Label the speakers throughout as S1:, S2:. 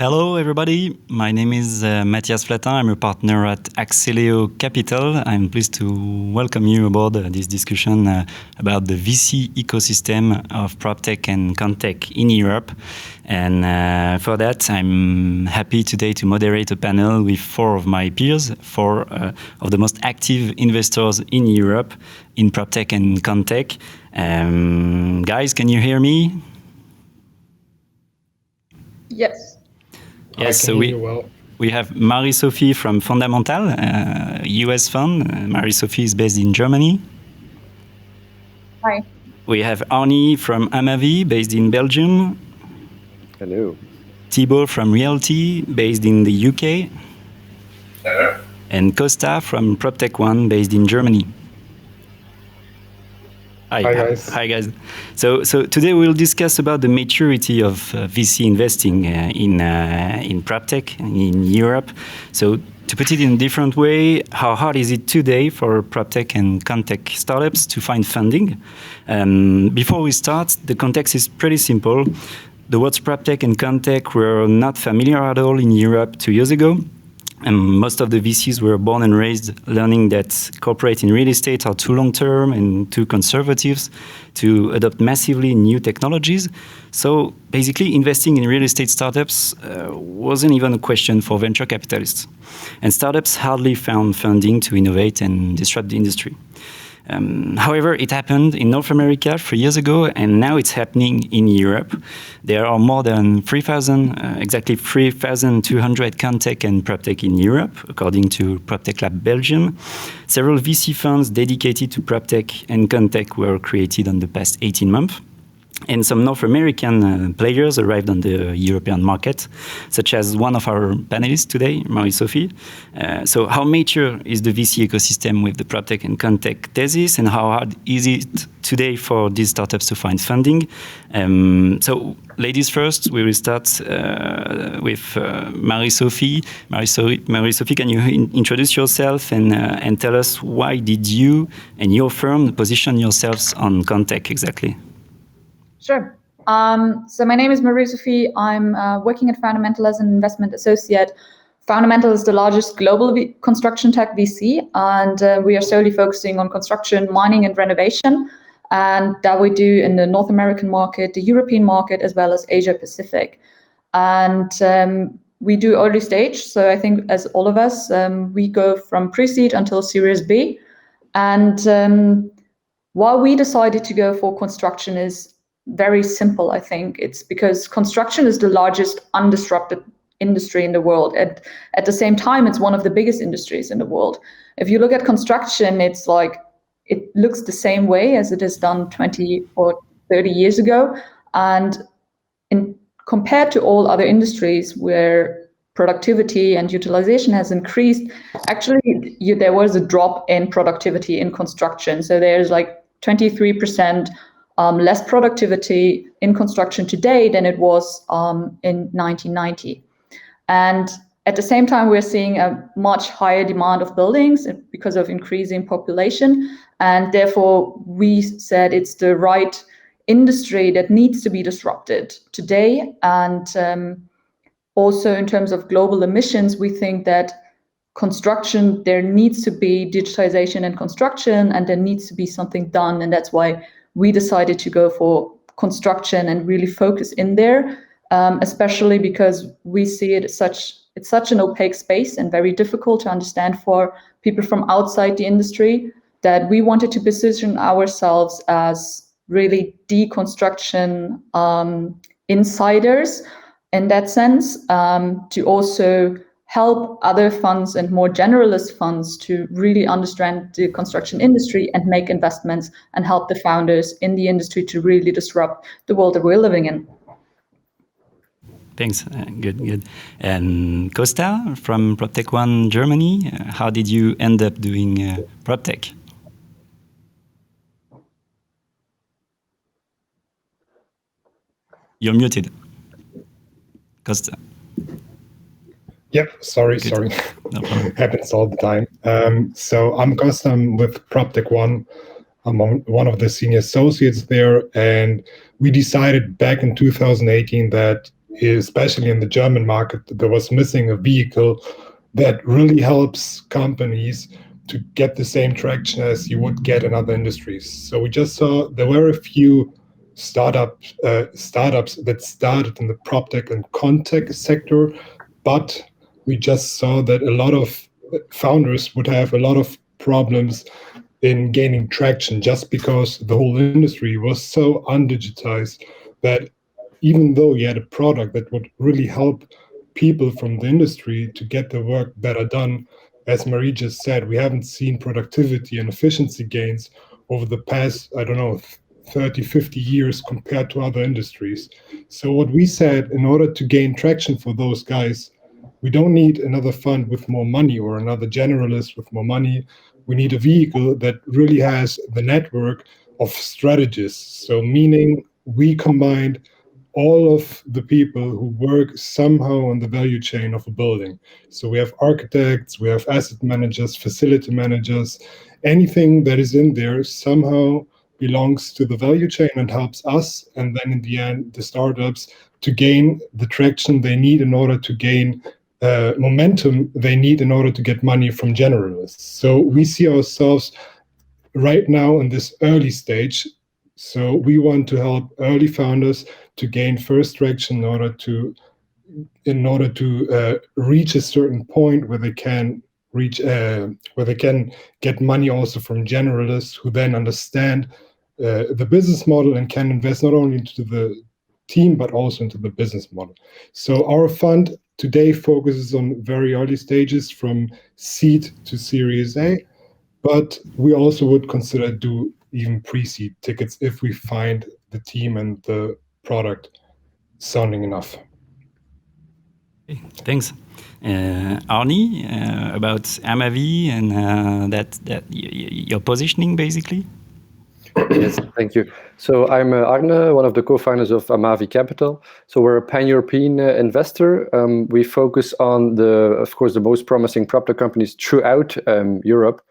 S1: Hello, everybody. My name is Matthias Flatin. I'm a partner at Axeleo Capital. I'm pleased to welcome you aboard this discussion about the VC ecosystem of Proptech and Contech in Europe. And for that, I'm happy today to moderate a panel with four of my peers, four of the most active investors in Europe in Proptech and Contech. Guys, can you hear me?
S2: Yes.
S1: Yes, so we have Marie-Sophie from Fundamental, US fund. Marie-Sophie is based in Germany.
S2: Hi.
S1: We have Arnie from Amavi, based in Belgium.
S3: Hello.
S1: Thibault from Realty, based in the UK.
S4: Hello.
S1: And Costa from Proptech One, based in Germany.
S4: Hi guys.
S1: Hi guys. So today we'll discuss about the maturity of VC investing in Proptech in Europe. So to put it in a different way, how hard is it today for Proptech and Contech startups to find funding? Before we start, the context is pretty simple. The words Proptech and Contech were not familiar at all in Europe 2 years ago. And most of the VCs were born and raised learning that corporate in real estate are too long-term and too conservative to adopt massively new technologies. So basically, investing in real estate startups wasn't even a question for venture capitalists. And startups hardly found funding to innovate and disrupt the industry. However, it happened in North America 3 years ago, and now it's happening in Europe. There are more than 3,000, exactly 3,200 Contech and Proptech in Europe, according to Proptech Lab Belgium. Several VC funds dedicated to Proptech and Contech were created in the past 18 months. And some North American players arrived on the European market, such as one of our panelists today, Marie-Sophie. So how mature is the VC ecosystem with the Proptech and Contech thesis, and how hard is it today for these startups to find funding? So ladies first, we will start with Marie-Sophie. Marie-Sophie, can you introduce yourself and tell us why did you and your firm position yourselves on Contech exactly?
S2: Sure. So my name is Marie-Sophie. I'm working at Fundamental as an investment associate. Fundamental is the largest global construction tech VC, and we are solely focusing on construction, mining, and renovation. And that we do in the North American market, the European market, as well as Asia Pacific. And we do early stage. So I think, as all of us, we go from pre-seed until Series B. And why we decided to go for construction is very simple, I think. It's because construction is the largest undisrupted industry in the world. And at the same time, it's one of the biggest industries in the world. If you look at construction, it's like, it looks the same way as it is done 20 or 30 years ago. And compared to all other industries where productivity and utilization has increased, actually, there was a drop in productivity in construction. So there's like 23% less productivity in construction today than it was in 1990. And at the same time, we're seeing a much higher demand of buildings because of increasing population. And therefore, we said it's the right industry that needs to be disrupted today. And also in terms of global emissions, we think that construction, there needs to be digitization in construction, and there needs to be something done. And that's why we decided to go for construction and really focus in there, especially because we see it's such an opaque space and very difficult to understand for people from outside the industry, that we wanted to position ourselves as really deconstruction insiders in that sense, to also help other funds and more generalist funds to really understand the construction industry and make investments and help the founders in the industry to really disrupt the world that we're living in.
S1: Thanks. Good. And Costa from Proptech One Germany, how did you end up doing Proptech? You're muted. Costa.
S4: Yep, sorry.
S1: No problem.
S4: Happens all the time. So I'm Costa, I'm with Proptech One. I'm one of the senior associates there, and we decided back in 2018 that especially in the German market, there was missing a vehicle that really helps companies to get the same traction as you would get in other industries. So we just saw there were a few startups that started in the Proptech and Contech sector, but we just saw that a lot of founders would have a lot of problems in gaining traction just because the whole industry was so undigitized that even though you had a product that would really help people from the industry to get their work better done, as Marie just said, we haven't seen productivity and efficiency gains over the past, 30, 50 years compared to other industries. So what we said, in order to gain traction for those guys, we don't need another fund with more money or another generalist with more money. We need a vehicle that really has the network of strategists. So meaning we combined all of the people who work somehow on the value chain of a building. So we have architects, we have asset managers, facility managers, anything that is in there somehow belongs to the value chain and helps us, and then in the end, the startups, to gain the traction they need in order to gain momentum they need in order to get money from generalists. So we see ourselves right now in this early stage. So we want to help early founders to gain first traction in order to reach a certain point where they can get money also from generalists who then understand the business model and can invest not only into the team but also into the business model. So our fund today focuses on very early stages from seed to Series A, but we also would consider do even pre-seed tickets if we find the team and the product sounding enough.
S1: Okay, thanks. Arnie, about Amavi and your positioning, basically.
S3: Yes, thank you. So I'm Arne, one of the co-founders of Amavi Capital. So we're a pan-European investor. We focus on of course, the most promising Proptech companies throughout Europe.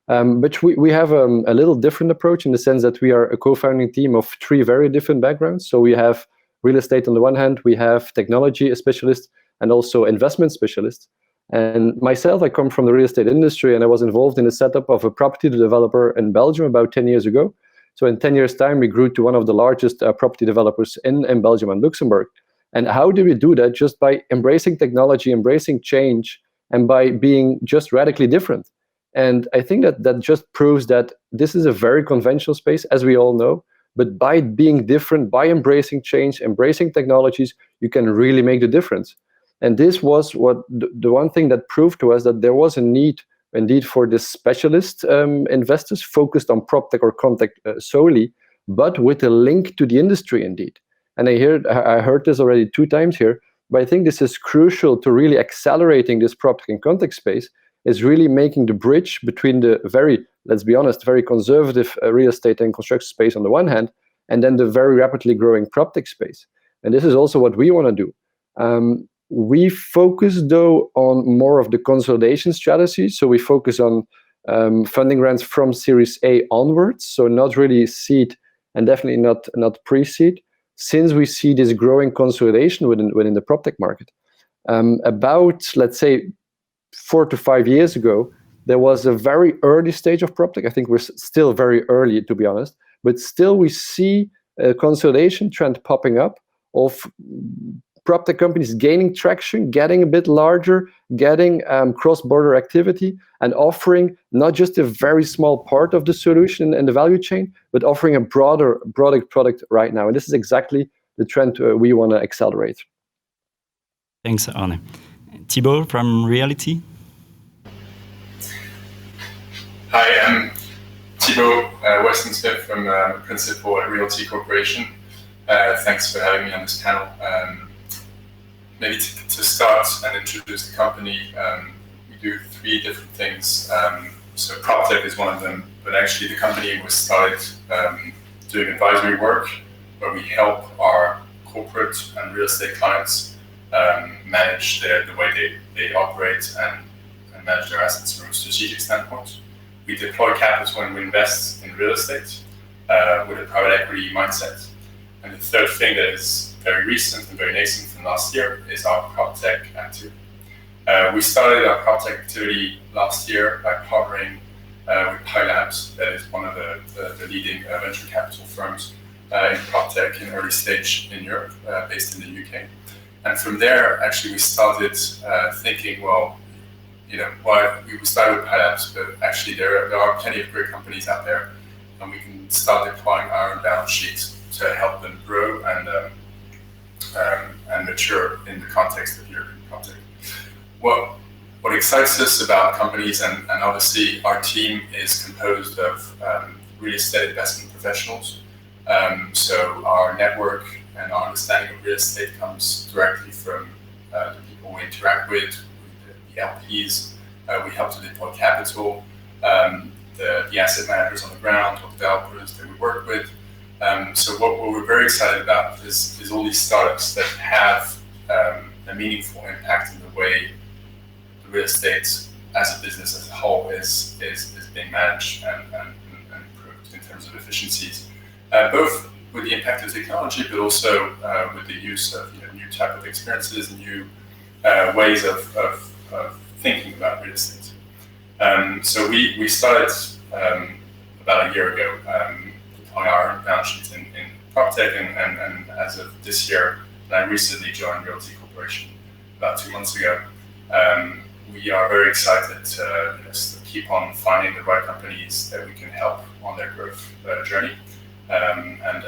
S3: But we have a little different approach in the sense that we are a co-founding team of 3 very different backgrounds. So we have real estate on the one hand, we have technology specialists, and also investment specialists. And myself, I come from the real estate industry, and I was involved in the setup of a property developer in Belgium about 10 years ago. So in 10 years' time, we grew to one of the largest property developers in Belgium and Luxembourg. And how do we do that? Just by embracing technology, embracing change, and by being just radically different. And I think that just proves that this is a very conventional space, as we all know. But by being different, by embracing change, embracing technologies, you can really make the difference. And this was what the one thing that proved to us that there was a need indeed for the specialist investors focused on Proptech or Contech solely, but with a link to the industry indeed. And I heard this already 2 times here, but I think this is crucial to really accelerating this Proptech and Contech space, is really making the bridge between the very, let's be honest, very conservative real estate and construction space on the one hand, and then the very rapidly growing Proptech space. And this is also what we want to do. We focus, though, on more of the consolidation strategy. So we focus on funding rounds from Series A onwards, so not really seed and definitely not pre-seed, since we see this growing consolidation within the Proptech market. About, let's say, 4 to 5 years ago, there was a very early stage of Proptech. I think we're still very early, to be honest, but still we see a consolidation trend popping up of Proptech companies gaining traction, getting a bit larger, getting cross-border activity, and offering not just a very small part of the solution and the value chain, but offering a broader product right now. And this is exactly the trend we want to accelerate.
S1: Thanks, Arne. Thibault from Reality.
S5: Hi, I'm Thibault Weston-Smith from Principal at Realty Corporation. Thanks for having me on this panel. Maybe to start and introduce the company, we do 3 different things. So Proptech is one of them, but actually the company was started doing advisory work where we help our corporate and real estate clients manage the way they operate and manage their assets from a strategic standpoint. We deploy capital when we invest in real estate with a private equity mindset. And the third thing that is very recent and very nascent from last year, is our Proptech activity. We started our Proptech activity last year by partnering with Pi Labs, that is one of the leading venture capital firms in Proptech in early stage in Europe, based in the UK. And from there, actually, we started thinking, well, we started with Pi Labs, but actually there are plenty of great companies out there, and we can start deploying our own balance sheets to help them grow and mature in the context of European Proptech. What excites us about companies, and obviously our team is composed of real estate investment professionals. So our network and our understanding of real estate comes directly from the people we interact with, the LPs. We help to deploy capital, the asset managers on the ground, or developers that we work with. So what we're very excited about is all these startups that have a meaningful impact in the way real estate as a business as a whole is being managed and improved in terms of efficiencies, both with the impact of technology, but also with the use of new type of experiences, new ways of thinking about real estate. So we started about a year ago deploying our balance sheets in Proptech, and as of this year, I recently joined Realty Corporation about 2 months ago. We are very excited to keep on finding the right companies that we can help on their growth journey, and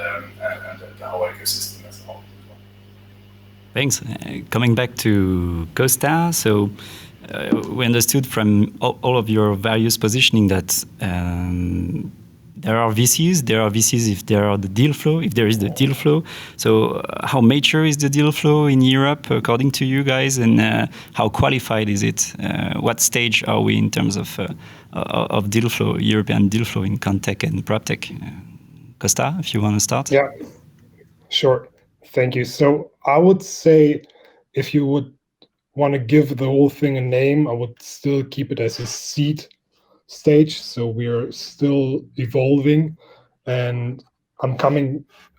S5: the whole ecosystem as a whole.
S1: Thanks. Coming back to Costa, so we understood from all of your various positioning that there are VCs if there is the deal flow. So how mature is the deal flow in Europe according to you guys, and how qualified is it? What stage are we in terms of deal flow, European deal flow in Contech and Proptech? Costa, if you want to start.
S4: Yeah, sure. Thank you. So I would say if you would want to give the whole thing a name, I would still keep it as a seed stage. So we're still evolving, and I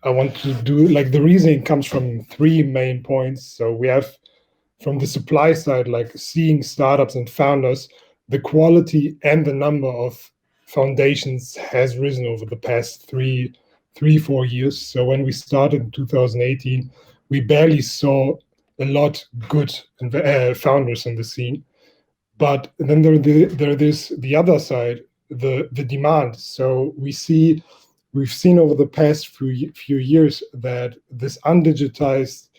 S4: want to do, like, the reasoning comes from 3 main points. So we have, from the supply side, like seeing startups and founders, the quality and the number of foundations has risen over the past 4 years. So when we started in 2018, we barely saw a lot good founders in the scene. But then there's the other side, the demand. So we've seen over the past few years that this undigitized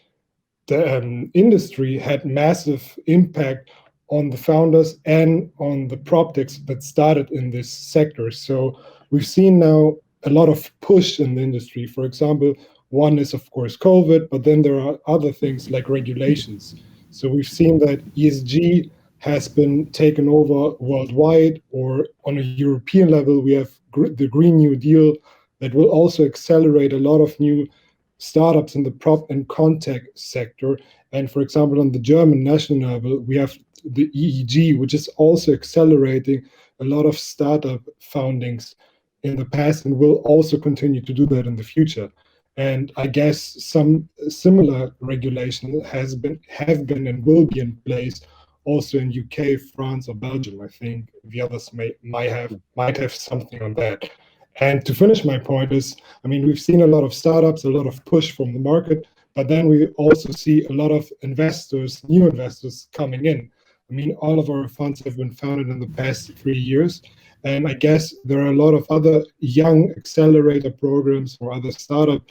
S4: industry had massive impact on the founders and on the Proptechs that started in this sector. So we've seen now a lot of push in the industry. For example, one is of course COVID, but then there are other things like regulations. So we've seen that ESG has been taken over worldwide, or on a European level, we have the Green New Deal that will also accelerate a lot of new startups in the prop and Contech sector. And for example, on the German national level, we have the EEG, which is also accelerating a lot of startup foundings in the past and will also continue to do that in the future. And I guess some similar regulation have been and will be in place also in UK, France, or Belgium. I think the others might have something on that. And to finish my point is, I mean, we've seen a lot of startups, a lot of push from the market, but then we also see a lot of investors, new investors coming in. I mean, all of our funds have been founded in the past 3 years. And I guess there are a lot of other young accelerator programs or other startup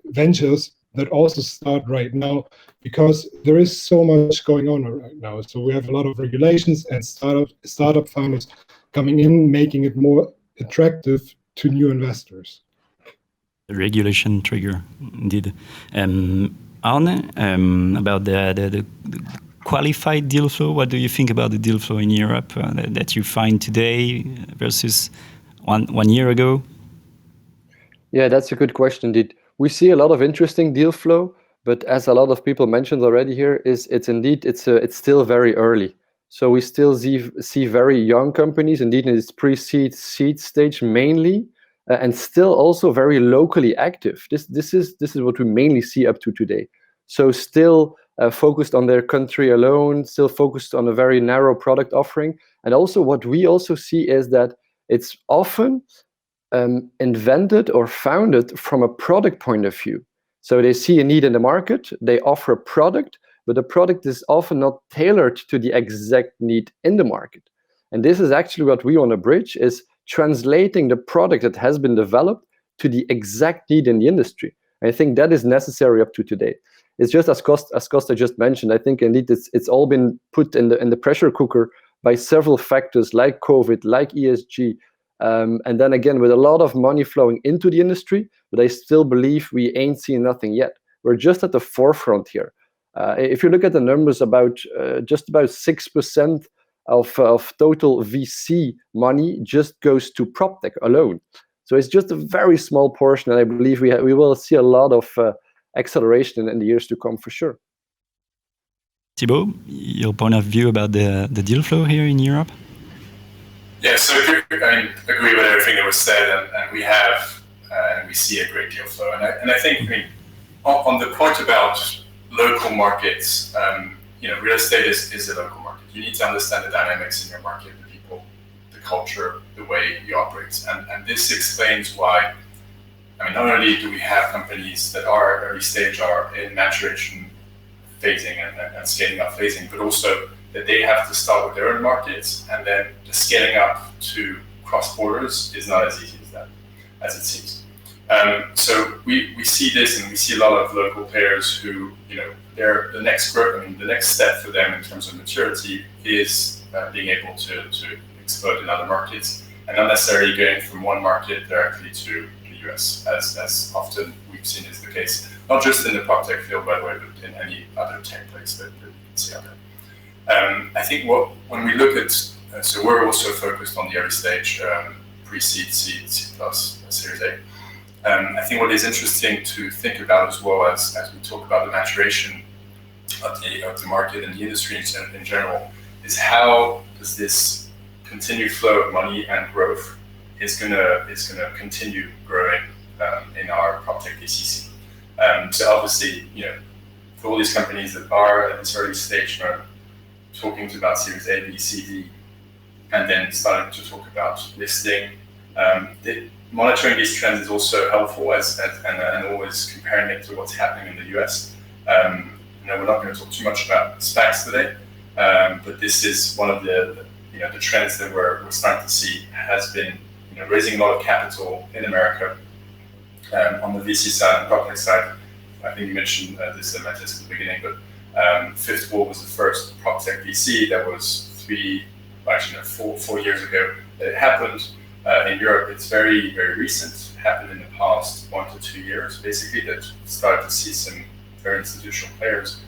S4: ventures that also start right now, because there is so much going on right now. So we have a lot of regulations and startup founders coming in, making it more attractive to new investors.
S1: The regulation trigger, indeed. Arne, about the qualified deal flow, what do you think about the deal flow in Europe that you find today versus one year ago?
S3: Yeah, that's a good question indeed. We see a lot of interesting deal flow, but as a lot of people mentioned already here, it's still very early. So we still see very young companies, indeed in its pre-seed, seed stage mainly, and still also very locally active. This is what we mainly see up to today. So still focused on their country alone, still focused on a very narrow product offering. And also what we also see is that it's often invented or founded from a product point of view. So they see a need in the market, they offer a product, but the product is often not tailored to the exact need in the market. And this is actually what we want to bridge, is translating the product that has been developed to the exact need in the industry. And I think that is necessary up to today. It's just as Costa just mentioned, I think indeed it's all been put in the pressure cooker by several factors like COVID, like ESG, and then again with a lot of money flowing into the industry, but I still believe we ain't seen nothing yet. We're just at the forefront here. If you look at the numbers, just about 6% of total VC money just goes to Proptech alone. So it's just a very small portion, and I believe we will see a lot of acceleration in the years to come for sure.
S1: Thibaut, your point of view about the deal flow here in Europe?
S5: Yeah, so I agree with everything that was said, and we have and we see a great deal flow. And I think, on the point about local markets, real estate is a local market. You need to understand the dynamics in your market, the people, the culture, the way you operate. And this explains why, not only do we have companies that are early stage, are in maturation phasing and scaling up phasing, but also that they have to start with their own markets, and then the scaling up to cross borders is not as easy as it seems. So we see this, and we see a lot of local players who, they're the next growth. The next step for them in terms of maturity is being able to explode in other markets, and not necessarily going from one market directly to the US, as often we've seen is the case, not just in the Proptech field, by the way, but in any other tech place that you can see out there. I think when we look at, so we're also focused on the early stage, pre-seed, seed, C+, Series A. I think what is interesting to think about as well as we talk about the maturation of the market and the industry in general, is how does this continued flow of money and growth is gonna continue growing in our Proptech DCC. So obviously, for all these companies that are at this early stage, talking about Series A, B, C, D, and then starting to talk about listing. Monitoring these trends is also helpful and always comparing it to what's happening in the US. We're not going to talk too much about SPACs today, but this is one of the trends that we're starting to see has been raising a lot of capital in America on the VC side and Proptech side. I think you mentioned this at the beginning, but Fifth Wall was the first Proptech VC that was 4 years ago that it happened. In Europe, it's very, very recent. It happened in the past 1 to 2 years, basically, that started to see some very institutional players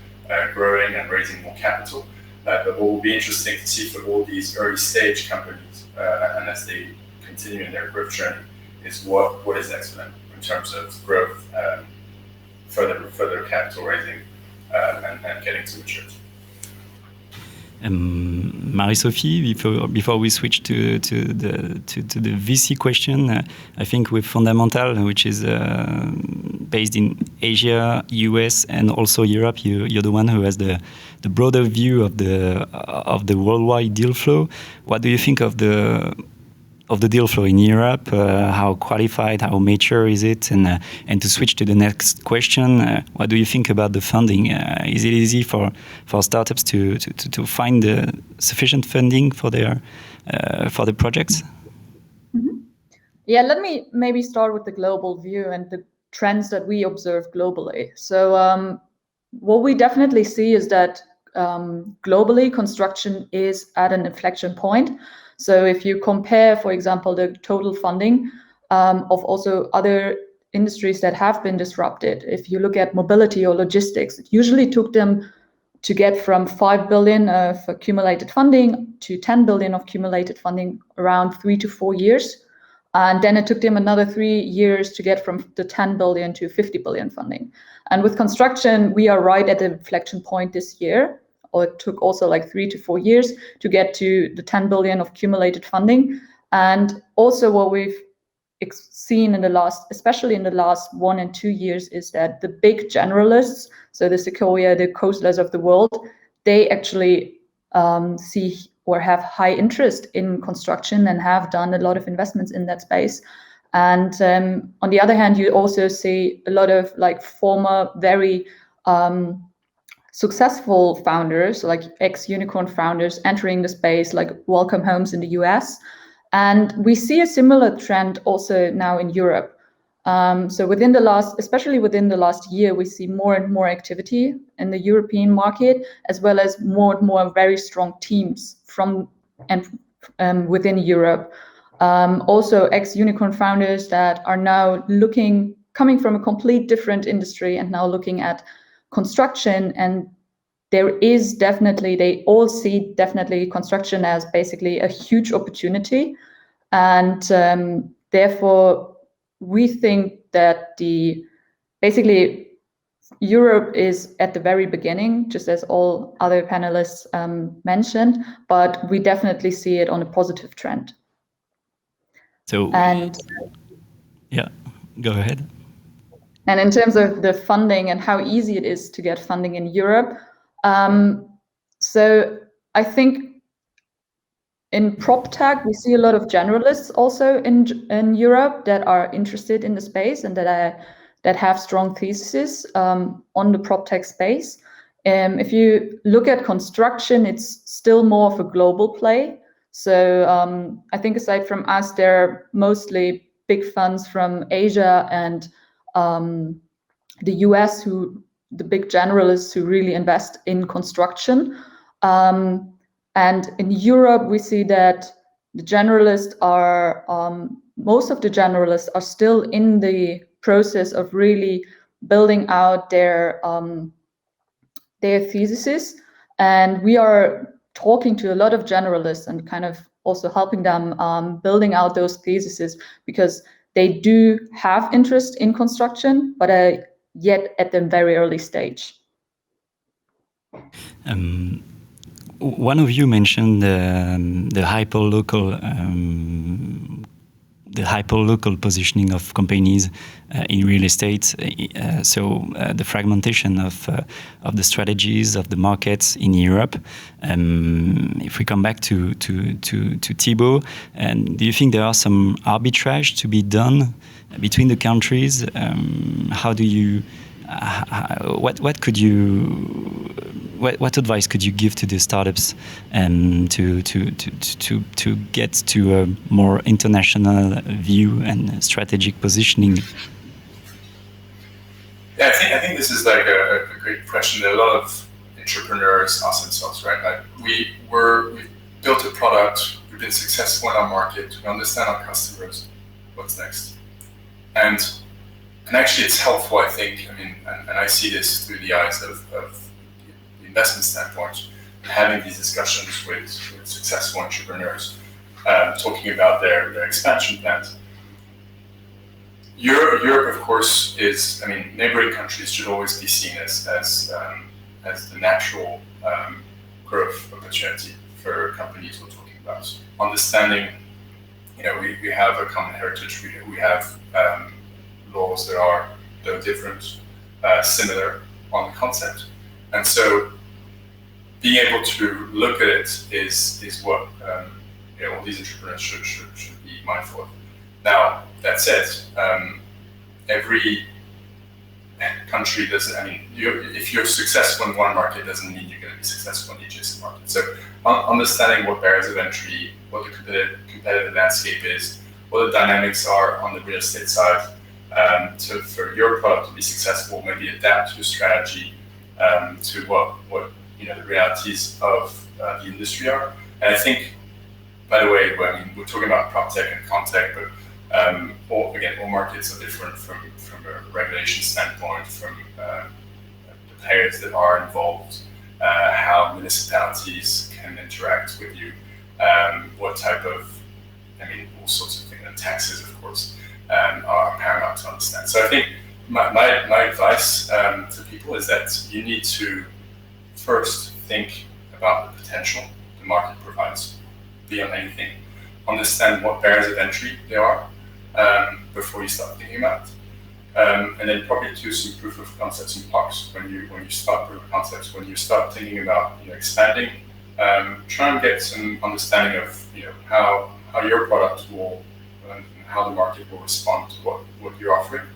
S5: growing and raising more capital. But what will be interesting to see for all these early stage companies, and as they continue in their growth journey, is what is next for them in terms of growth, further capital raising, and getting to maturity.
S1: Marie-Sophie, before we switch to the VC question, I think with Fundamental, which is based in Asia, US, and also Europe, you're the one who has the broader view of the worldwide deal flow. What do you think of the deal flow in Europe? How qualified, how mature is it? And to switch to the next question, what do you think about the funding? Is it easy for startups to find the sufficient funding for the projects?
S2: Mm-hmm. Yeah, let me maybe start with the global view and the trends that we observe globally. So what we definitely see is that globally construction is at an inflection point. So if you compare, for example, the total funding of also other industries that have been disrupted, if you look at mobility or logistics, it usually took them to get from 5 billion of accumulated funding to 10 billion of accumulated funding around 3 to 4 years. And then it took them another 3 years to get from the 10 billion to 50 billion funding. And with construction, we are right at the inflection point this year. Or it took also like 3 to 4 years to get to the 10 billion of accumulated funding. And also what we've seen especially in the last 1 and 2 years, is that the big generalists, so the Sequoia, the Coastlers of the world, they actually see or have high interest in construction and have done a lot of investments in that space. And on the other hand, you also see a lot of like former very successful founders, like ex-unicorn founders, entering the space, like Welcome Homes in the US. And we see a similar trend also now in Europe. So especially within the last year, we see more and more activity in the European market, as well as more and more very strong teams from and within Europe. Also ex-unicorn founders that are now coming from a complete different industry and now looking at construction. And they all see definitely construction as basically a huge opportunity. And therefore, we think that basically Europe is at the very beginning, just as all other panelists mentioned, but we definitely see it on a positive trend.
S1: Yeah, go ahead.
S2: And in terms of the funding and how easy it is to get funding in Europe, so I think in Proptech, we see a lot of generalists also in Europe that are interested in the space and that have strong theses on the Proptech space. If you look at construction, it's still more of a global play. So I think aside from us, there are mostly big funds from Asia and the US, the big generalists who really invest in construction. And in Europe, we see that the generalists most of the generalists are still in the process of really building out their theses. And we are talking to a lot of generalists and kind of also helping them building out those theses, because they do have interest in construction, but yet at the very early stage.
S1: One of you mentioned the hyper-local positioning of companies in real estate. So the fragmentation of the strategies of the markets in Europe. If we come back to Thibaut, do you think there are some arbitrage to be done between the countries? How do you? What advice could you give to the startups to get to a more international view and strategic positioning?
S5: Yeah, I think this is like a great question that a lot of entrepreneurs ask themselves, right? Like we've built a product, we've been successful in our market, we understand our customers, what's next? And actually it's helpful, I think, and I see this through the eyes of the investment standpoint, having these discussions with successful entrepreneurs, talking about their expansion plans. Europe, of course, is, neighboring countries should always be seen as the natural growth opportunity for companies we're talking about. Understanding, we have a common heritage, we have laws that are, though different, similar on the concept. And so being able to look at it is what all these entrepreneurs should be mindful of. Now, that said, every country doesn't, if you're successful in one market doesn't mean you're going to be successful in the adjacent market. So understanding what barriers of entry, what the competitive landscape is, what the dynamics are on the real estate side, for your product to be successful, maybe adapt your strategy to what the realities of the industry are. And I think, by the way, we're talking about Proptech and Contech, but all markets are different from a regulation standpoint, from the players that are involved, how municipalities can interact with you, what type of, all sorts of things, and taxes, of course, are paramount to understand. So I think my advice to people is that you need to first think about the potential the market provides beyond anything. Understand what barriers of entry there are, before you start thinking about it. And then probably do some proof of concepts in parks when you start proof of concepts, when you start thinking about expanding. Try and get some understanding of how your product will and how the market will respond to what you're offering.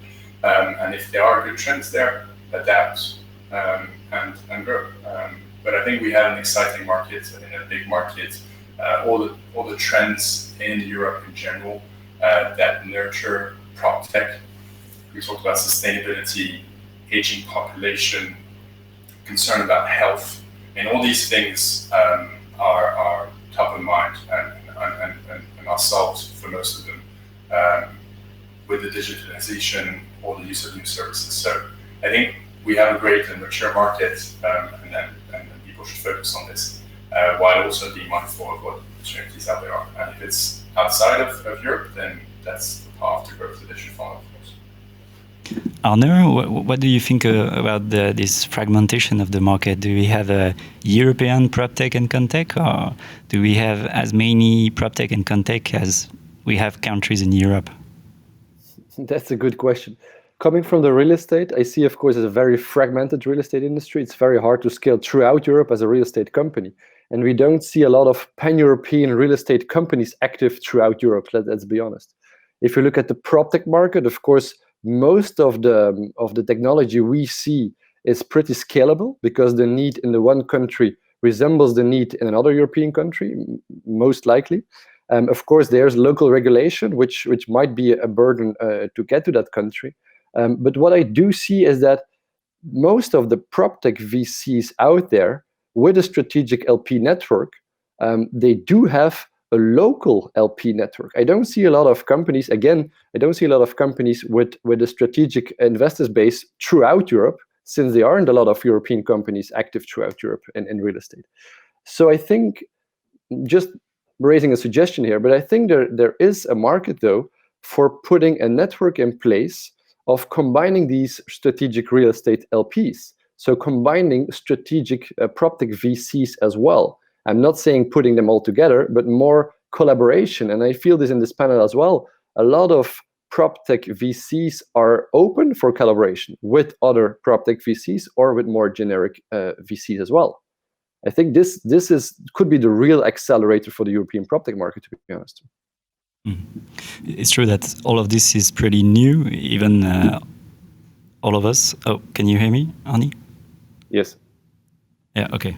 S5: And if there are good trends there, adapt and grow. But I think we have an exciting market and a big market. All the trends in Europe in general that nurture Proptech. We talked about sustainability, aging population, concern about health, and all these things are top of mind and are solved for most of them with the digitalization or the use of new services. So I think we have a great and mature market, and people should focus on this while also being mindful of what opportunities out there are. And if it's outside of Europe, then that's the path to growth that they should follow, of course.
S1: Arne, what do you think about this fragmentation of the market? Do we have a European Proptech and Contech, or do we have as many Proptech and Contech as we have countries in Europe?
S3: That's a good question. Coming from the real estate, I see, of course, as a very fragmented real estate industry. It's very hard to scale throughout Europe as a real estate company. And we don't see a lot of pan-European real estate companies active throughout Europe, let's be honest. If you look at the Proptech market, of course, most of the technology we see is pretty scalable because the need in the one country resembles the need in another European country, most likely. Of course, there's local regulation, which might be a burden to get to that country. But what I do see is that most of the Proptech VCs out there with a strategic LP network, they do have a local LP network. I don't see a lot of companies, with a strategic investors base throughout Europe, since there aren't a lot of European companies active throughout Europe in real estate. So I think, just raising a suggestion here, but I think there is a market, though, for putting a network in place of combining these strategic real estate LPs. So combining strategic Proptech VCs as well. I'm not saying putting them all together, but more collaboration. And I feel this in this panel as well. A lot of Proptech VCs are open for collaboration with other Proptech VCs or with more generic VCs as well. I think this could be the real accelerator for the European Proptech market, to be honest.
S1: It's true that all of this is pretty new, even all of us. Oh, can you hear me, Arnie?
S3: Yes.
S1: Yeah, okay.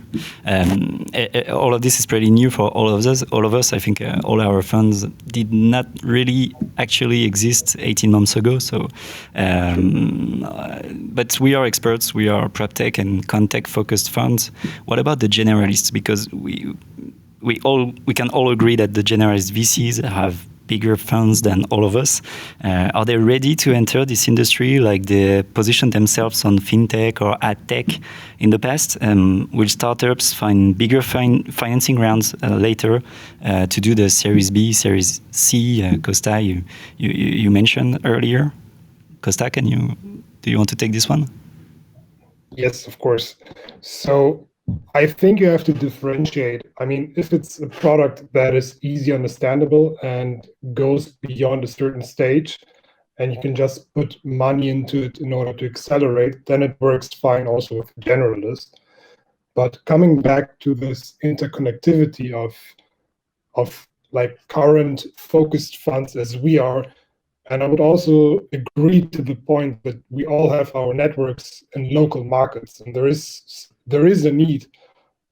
S1: All of this is pretty new for all of us. I think all our funds did not really actually exist 18 months ago. So, but we are experts. We are Proptech and Contech focused funds. What about the generalists? Because we can all agree that the generalist VCs have bigger funds than all of us. Are they ready to enter this industry? Like they position themselves on fintech or ad tech in the past? Will startups find bigger financing rounds later to do the Series B, Series C? Costa, you mentioned earlier. Costa, do you want to take this one?
S4: Yes, of course. So I think you have to differentiate. I mean, if it's a product that is easy understandable and goes beyond a certain stage, and you can just put money into it in order to accelerate, then it works fine also with a generalist. But coming back to this interconnectivity of like current focused funds as we are, and I would also agree to the point that we all have our networks in local markets, and there is a need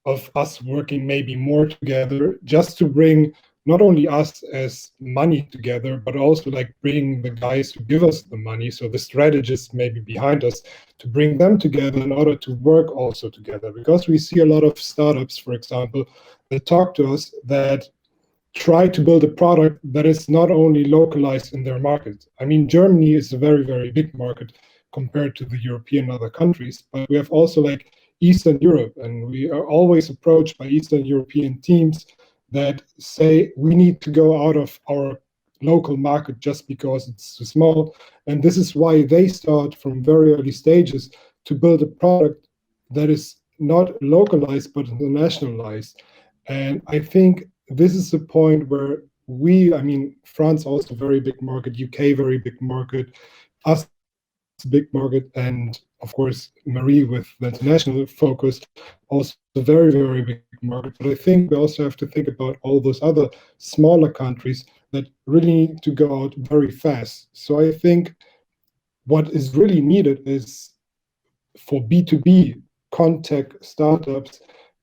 S4: of us working maybe more together just to bring not only us as money together, but also like bringing the guys who give us the money, so the strategists maybe behind us, to bring them together in order to work also together. Because we see a lot of startups, for example, that talk to us that try to build a product that is not only localized in their market. I mean, Germany is a very, very big market compared to the European other countries, but we have also like Eastern Europe, and we are always approached by Eastern European teams that say we need to go out of our local market just because it's too small. And this is why they start from very early stages to build a product that is not localized but internationalized. And I think this is the point where France also very big market, UK very big market, us big market, and of course Marie with the international focus, also a very, very big market. But I think we also have to think about all those other smaller countries that really need to go out very fast. So I think what is really needed is for B2B Contech startups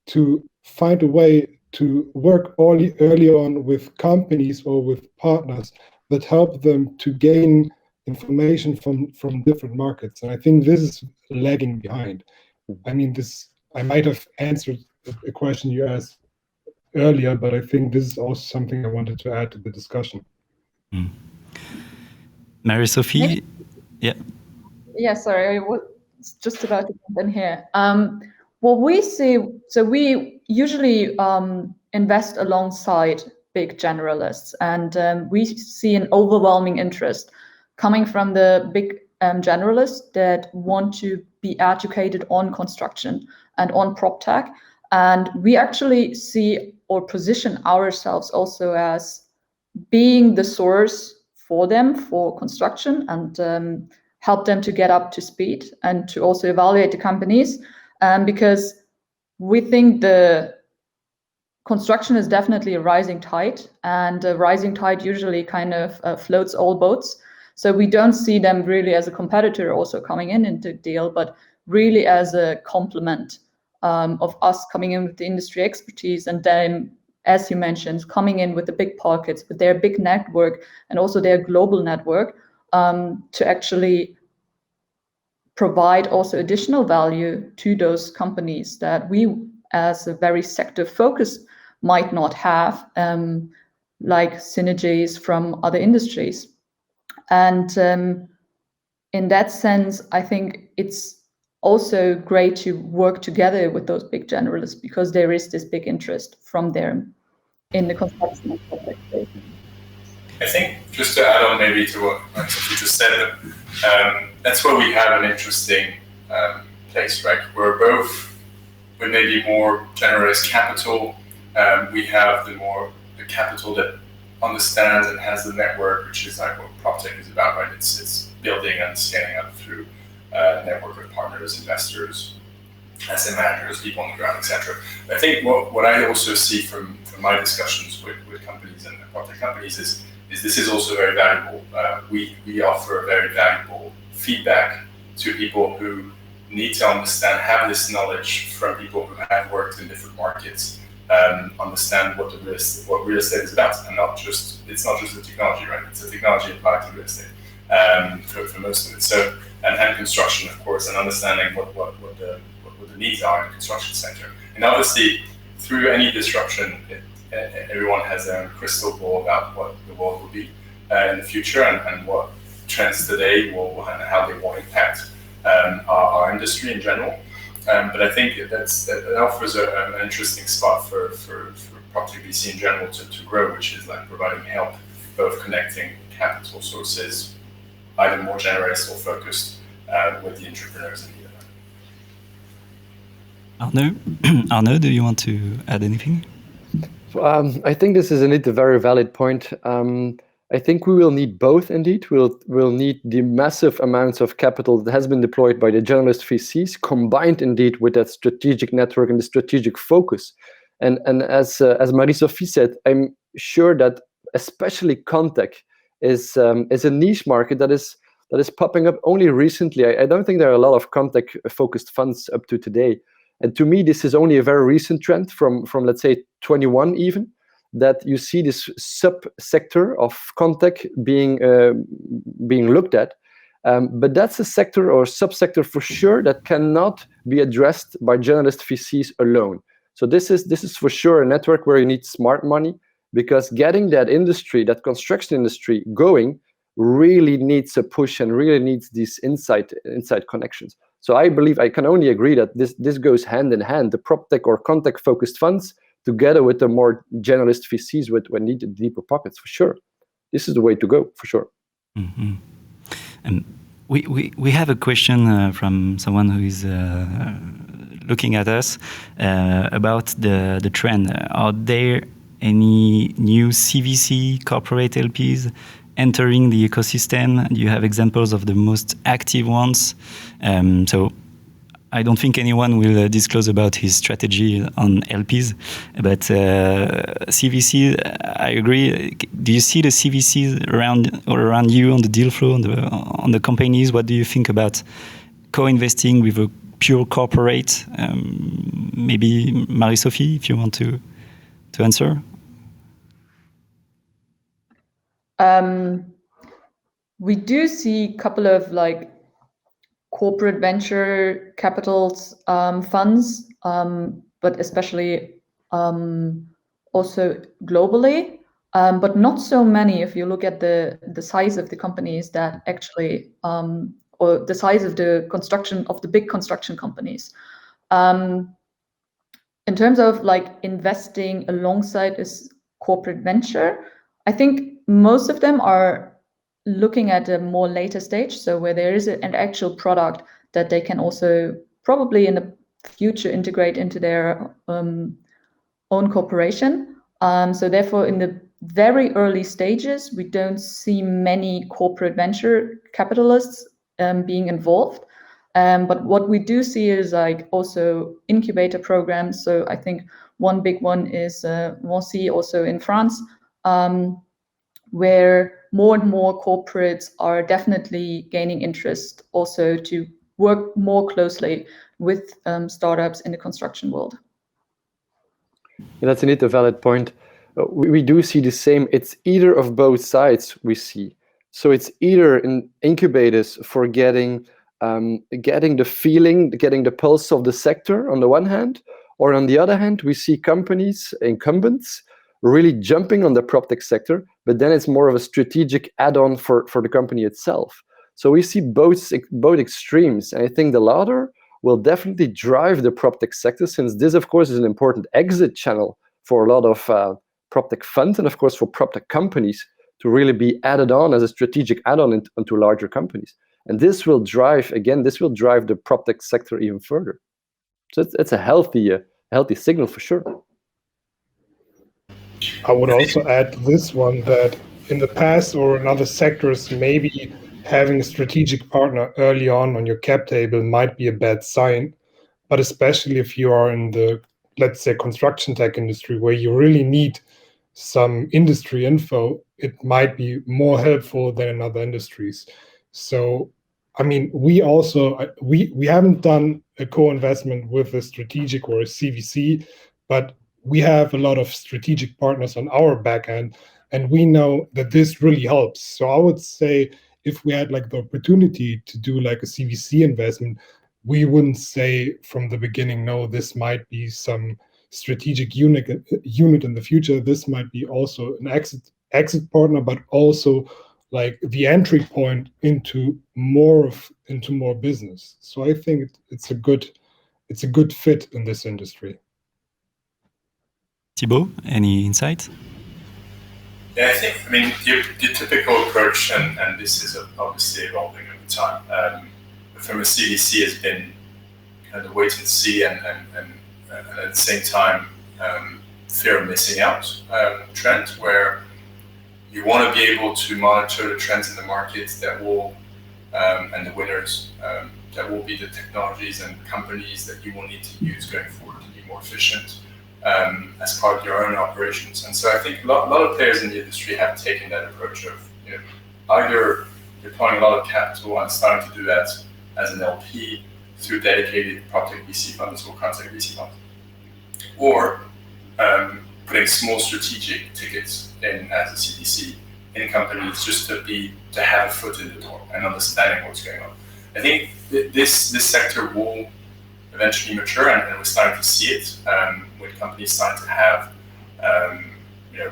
S4: to find a way to work early on with companies or with partners that help them to gain information from different markets. And I think this is lagging behind. I might have answered a question you asked earlier, but I think this is also something I wanted to add to the discussion.
S1: Marie-Sophie? Yeah.
S2: Yeah, sorry, I was just about to jump in here. What we see, so we usually invest alongside big generalists, and we see an overwhelming interest coming from the big generalists that want to be educated on construction and on Proptech. And we actually see or position ourselves also as being the source for them for construction and help them to get up to speed and to also evaluate the companies, because we think the construction is definitely a rising tide, and a rising tide usually kind of floats all boats. So we don't see them really as a competitor also coming into the deal, but really as a complement of us coming in with the industry expertise, and then, as you mentioned, coming in with the big pockets, with their big network and also their global network, to actually provide also additional value to those companies that we, as a very sector focused, might not have, like synergies from other industries. And in that sense, I think it's also great to work together with those big generalists, because there is this big interest from them in the construction project space.
S5: I think, just to add on maybe to what you just said, that's where we have an interesting place, right? We're both with maybe more generous capital. We have the capital that understands and has the network, which is like what Proptech is about, right? It's building and scaling up through a network of partners, investors, asset managers, people on the ground, etc. I think what I also see from my discussions with companies and Proptech companies is this is also very valuable. We offer very valuable feedback to people who need to understand, have this knowledge from people who have worked in different markets, understand what real estate is about, and it's not just the technology, right? It's a technology applied to real estate for most of it. So and construction, of course, and understanding what the needs are in the construction sector. And obviously, through any disruption, everyone has their own crystal ball about what the world will be in the future, and what trends today will and how they will impact our industry in general. But I think that offers an interesting spot for Proptech VC in general to grow, which is like providing help, both connecting capital sources, either more generous or focused, with the entrepreneurs in the
S1: Arnaud, do you want to add anything?
S3: I think this is indeed a very valid point. I think we will need both indeed. We'll need the massive amounts of capital that has been deployed by the generalist VCs, combined indeed with that strategic network and the strategic focus. And as Marie-Sophie said, I'm sure that especially Contech is a niche market that is popping up only recently. I don't think there are a lot of Contech focused funds up to today. And to me, this is only a very recent trend from let's say 21 even, that you see this sub-sector of Contech being looked at. But that's a sector or sub-sector for sure that cannot be addressed by generalist VCs alone. So this is for sure a network where you need smart money, because getting that industry, that construction industry going, really needs a push and really needs these inside connections. So I believe, I can only agree that this goes hand in hand, the Proptech or Contech focused funds together with the more generalist VCs with needed deeper pockets, for sure. This is the way to go, for sure.
S1: Mm-hmm. And we have a question from someone who is looking at us about the trend. Are there any new CVC, corporate LPs entering the ecosystem? Do you have examples of the most active ones? So I don't think anyone will disclose about his strategy on LPs, but CVC, I agree. Do you see the CVCs around you on the deal flow, on the companies? What do you think about co-investing with a pure corporate? Maybe Marie-Sophie, if you want to answer.
S2: We do see a couple of like corporate venture capitals funds, but especially also globally, but not so many if you look at the size of the companies that actually, or the size of the construction of the big construction companies. In terms of like investing alongside this corporate venture, I think most of them are looking at a more later stage, so where there is an actual product that they can also probably in the future integrate into their own corporation. So therefore, in the very early stages, we don't see many corporate venture capitalists being involved. But what we do see is like also incubator programs. So I think one big one is Vinci, also in France, where more and more corporates are definitely gaining interest also to work more closely with startups in the construction world.
S3: Yeah, that's indeed a valid point. We do see the same. It's either of both sides we see. So it's either in incubators for getting the feeling, getting the pulse of the sector on the one hand, or on the other hand, we see companies, incumbents, really jumping on the Proptech sector, but then it's more of a strategic add-on for the company itself. So we see both extremes, and I think the latter will definitely drive the Proptech sector, since this, of course, is an important exit channel for a lot of Proptech funds and, of course, for Proptech companies to really be added on as a strategic add-on into larger companies. And this will drive the Proptech sector even further. So it's a healthy signal for sure.
S4: I would also add this one, that in the past or in other sectors, maybe having a strategic partner early on your cap table might be a bad sign, but especially if you are in the, let's say, construction tech industry, where you really need some industry info, it might be more helpful than in other industries. So, I mean, we haven't done a co-investment with a strategic or a CVC, but we have a lot of strategic partners on our back end, and we know that this really helps. So I would say if we had like the opportunity to do like a CVC investment, we wouldn't say from the beginning, no, this might be some strategic unit in the future. This might be also an exit partner, but also like the entry point into more business. So I think it's a good fit in this industry.
S1: Thibaut, any insight?
S5: Yeah, I mean, the typical approach, and this is obviously evolving over time, from a CVC has been kind of wait and see, and at the same time, fear of missing out trend, where you want to be able to monitor the trends in the market that will, and the winners, that will be the technologies and companies that you will need to use going forward to be more efficient. As part of your own operations. And so I think a lot of players in the industry have taken that approach of either deploying a lot of capital and starting to do that as an LP through dedicated Proptech VC funds or Contech VC funds, or putting small strategic tickets in as a CVC in companies just to have a foot in the door and understanding what's going on. I think this sector will eventually mature, and we're starting to see it with companies starting to have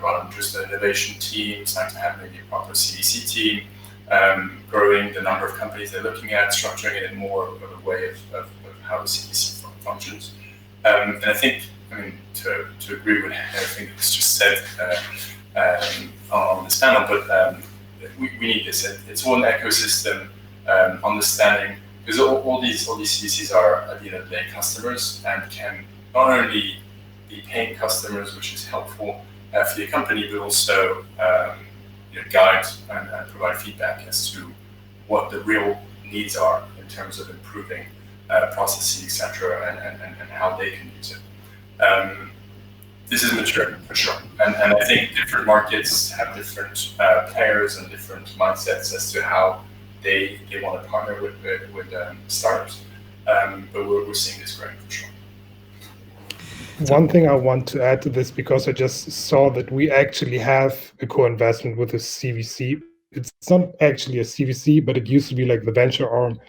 S5: rather than just an innovation team, starting to have maybe a proper CVC team, growing the number of companies they're looking at, structuring it in more of a way of how the CVC functions. And I think, to agree with everything that's just said on this panel, but we need this. It's all an ecosystem, understanding, because all these CVCs are at the end of the day customers, and can not only be paying customers, which is helpful, for the company, but also guide and provide feedback as to what the real needs are in terms of improving processes, etc., and how they can use it. This is mature for sure, and I think different markets have different players and different mindsets as to how they want to partner with startups. But we're seeing this growing for sure.
S4: One thing I want to add to this, because I just saw that we actually have a co-investment with a CVC. It's not actually a CVC, but it used to be like the venture arm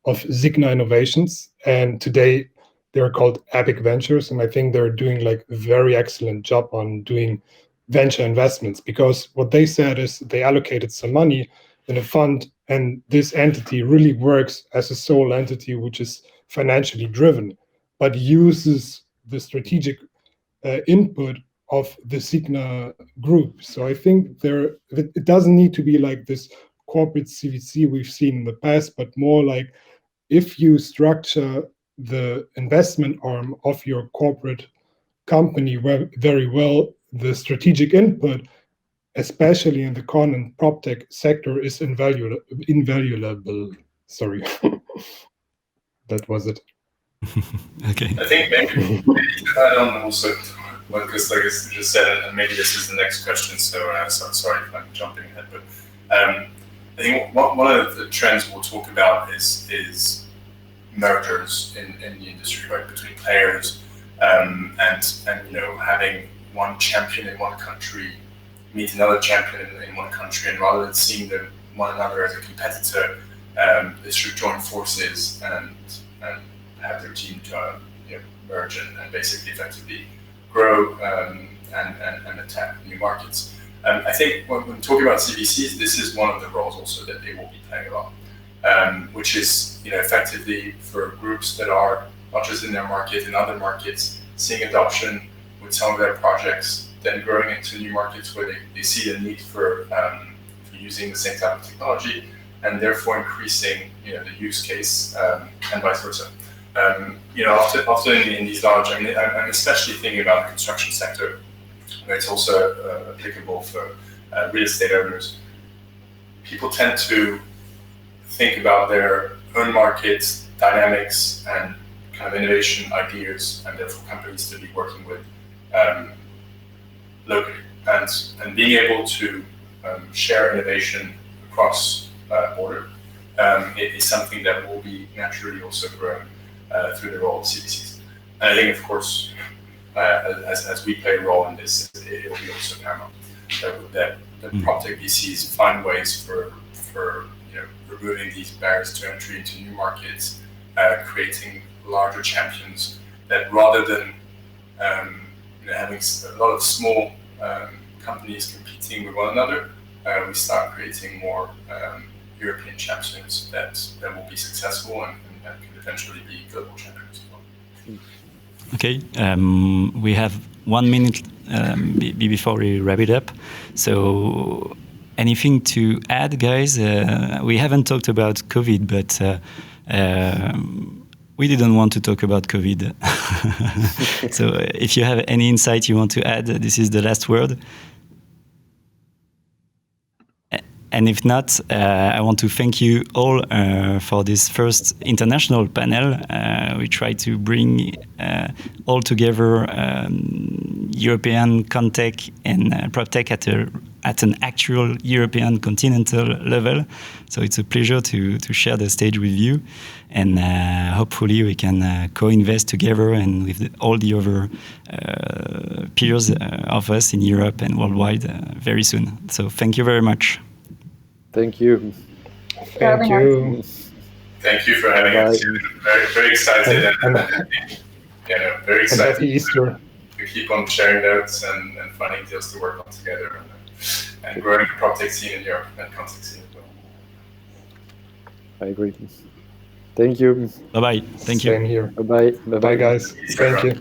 S4: of Signa Innovations, and today they're called Epic Ventures, and I think they're doing like a very excellent job on doing venture investments, because what they said is they allocated some money in a fund, and this entity really works as a sole entity which is financially driven, but uses the strategic input of the Signa group. So I think it doesn't need to be like this corporate CVC we've seen in the past, but more like if you structure the investment arm of your corporate company very well, the strategic input, especially in the con and Proptech sector, is invaluable. Sorry, that was it.
S5: Okay. I think maybe to add on also, because like I just said, and maybe this is the next question, so sorry if I'm jumping ahead, but I think one of the trends we'll talk about is mergers in the industry, right, between players, and having one champion in one country meet another champion in one country, and rather than seeing them one another as a competitor, they should join forces and have their team merge and basically effectively grow and attack new markets. I think when talking about CVCs, this is one of the roles also that they will be playing along, which is effectively for groups that are not just in their market, in other markets, seeing adoption with some of their projects, then growing into new markets where they see the need for using the same type of technology, and therefore increasing the use case and vice versa. Often in these large, I'm especially thinking about the construction sector, where it's also applicable for real estate owners. People tend to think about their own markets, dynamics, and kind of innovation ideas, and therefore companies to be working with locally. And being able to share innovation across border is something that will be naturally also growing through the role of CVCs. And I think, of course, as we play a role in this, it will be also paramount that the Proptech VCs find ways for removing these barriers to entry into new markets, creating larger champions, that rather than having a lot of small companies competing with one another, we start creating more European champions that will be successful and can eventually be global champions as well.
S1: Okay, we have 1 minute before we wrap it up. So anything to add, guys? We haven't talked about COVID, but we didn't want to talk about COVID. So if you have any insight you want to add, this is the last word. And if not, I want to thank you all for this first international panel. We try to bring all together European Contech and Proptech at an actual European continental level. So it's a pleasure to share the stage with you. And hopefully we can co-invest together and with all the other peers of us in Europe and worldwide very soon. So thank you very much.
S3: Thank you.
S4: Thank you.
S5: Thank you for having us. Very, very excited and very excited.
S4: Happy Easter.
S5: To keep on sharing notes and finding deals to work on together and growing the Proptech scene in Europe and Contech scene as well.
S3: I agree. Thank you.
S1: Bye-bye. Thank you.
S4: Same here.
S3: Bye-bye.
S4: Bye, guys. Thank you.